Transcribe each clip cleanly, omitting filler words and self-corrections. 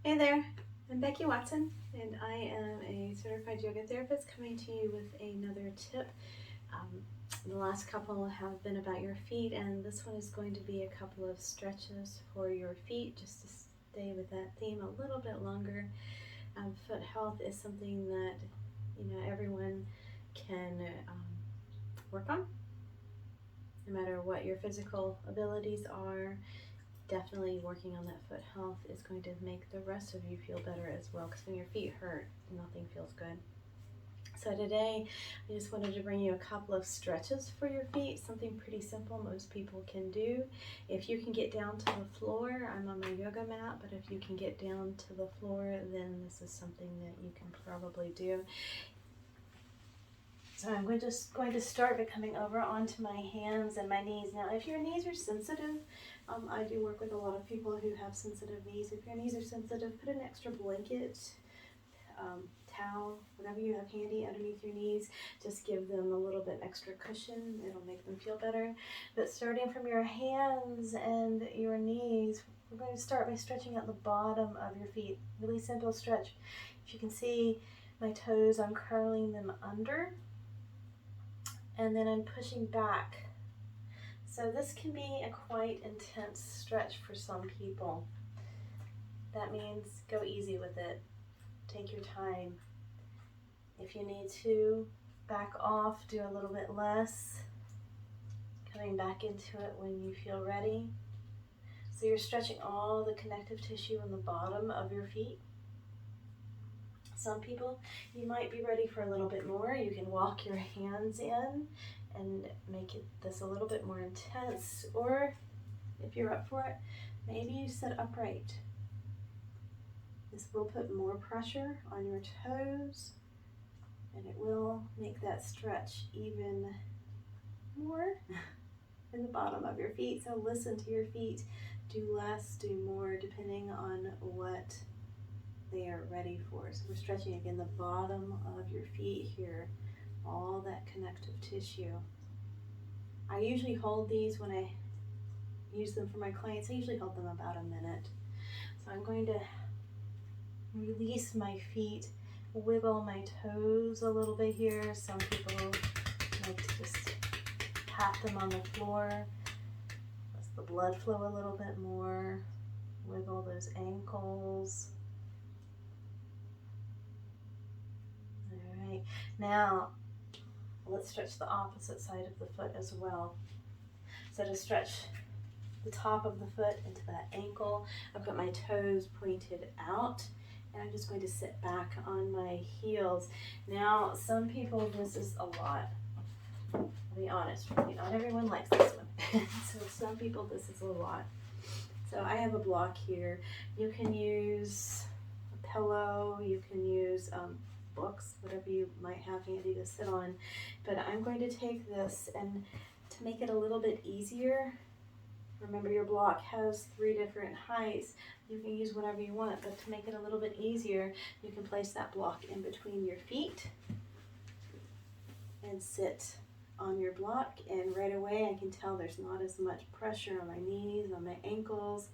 Hey there, I'm Becky Watson, and I am a certified yoga therapist coming to you with another tip. The last couple have been about your feet, and this one is going to be a couple of stretches for your feet, just to stay with that theme a little bit longer. Foot health is something that everyone can work on, no matter what your physical abilities are. Definitely working on that foot health is going to make the rest of you feel better as well, because when your feet hurt, nothing feels good. So today, I just wanted to bring you a couple of stretches for your feet, something pretty simple most people can do. If you can get down to the floor, I'm on my yoga mat, but if you can get down to the floor, then this is something that you can probably do. So I'm just going to start by coming over onto my hands and my knees. Now, if your knees are sensitive, I do work with a lot of people who have sensitive knees. If your knees are sensitive, put an extra blanket, towel, whatever you have handy underneath your knees. Just give them a little bit extra cushion. It'll make them feel better. But starting from your hands and your knees, we're going to start by stretching at the bottom of your feet. Really simple stretch. If you can see my toes, I'm curling them under, and then I'm pushing back. So this can be a quite intense stretch for some people. That means go easy with it. Take your time. If you need to back off, do a little bit less. Coming back into it when you feel ready. So you're stretching all the connective tissue on the bottom of your feet. Some people, you might be ready for a little bit more. You can walk your hands in and make this a little bit more intense. Or if you're up for it, maybe you sit upright. This will put more pressure on your toes, and it will make that stretch even more in the bottom of your feet. So listen to your feet. Do less, do more, depending on what they are ready for. So we're stretching again the bottom of your feet here, all that connective tissue. I usually hold these when I use them for my clients. I usually hold them about a minute. So I'm going to release my feet, wiggle my toes a little bit here. Some people like to just pat them on the floor. Let the blood flow a little bit more. Wiggle those ankles. All right, now let's stretch the opposite side of the foot as well. So to stretch the top of the foot into that ankle, I've got my toes pointed out, and I'm just going to sit back on my heels. Now, some people, this is a lot. I'll be honest with you, not everyone likes this one. So some people, this is a lot. So I have a block here. You can use a pillow, you can use books, whatever you might have handy to sit on. But I'm going to take this, and to make it a little bit easier, remember your block has 3 different heights. You can use whatever you want, but to make it a little bit easier, you can place that block in between your feet and sit on your block, and right away I can tell there's not as much pressure on my knees, on my ankles.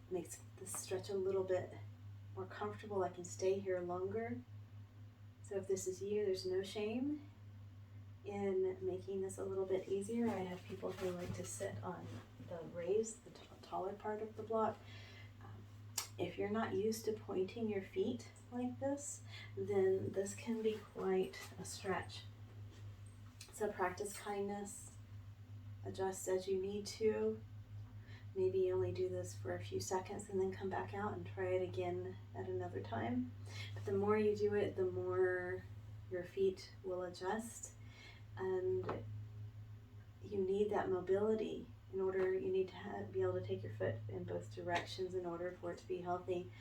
Makes the stretch a little bit more comfortable. I can stay here longer. So if this is you, there's no shame in making this a little bit easier. I have people who like to sit on the raised, the taller part of the block. If you're not used to pointing your feet like this, then this can be quite a stretch. So practice kindness, adjust as you need to. Maybe you only do this for a few seconds and then come back out and try it again at another time. But the more you do it, the more your feet will adjust, and you need that mobility in order. You need to be able to take your foot in both directions in order for it to be healthy.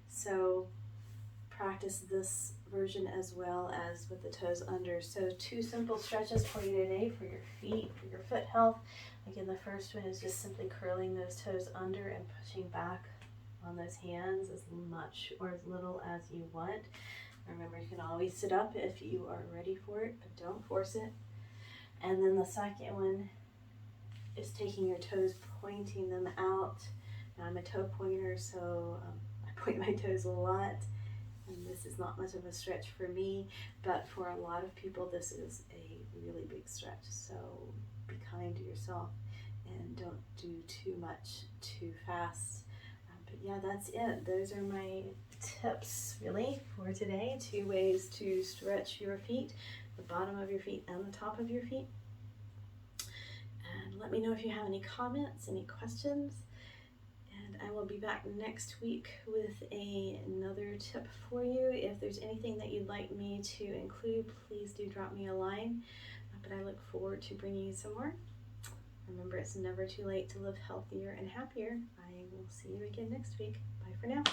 So practice this version as well as with the toes under. So 2 simple stretches for you today for your feet, for your foot health. Again, the first one is just simply curling those toes under and pushing back on those hands as much or as little as you want. Remember, you can always sit up if you are ready for it, but don't force it. And then the second one is taking your toes, pointing them out, I'm a toe pointer, so I point my toes a lot, and this is not much of a stretch for me, but for a lot of people this is a really big stretch. So be kind to yourself and don't do too much too fast. But yeah, that's it. Those are my tips really for today. 2 ways to stretch your feet, the bottom of your feet and the top of your feet. And let me know if you have any comments, any questions. And I will be back next week with another tip for you. If there's anything that you'd like me to include, please do drop me a line. But I look forward to bringing you some more. Remember, it's never too late to live healthier and happier. I will see you again next week. Bye for now.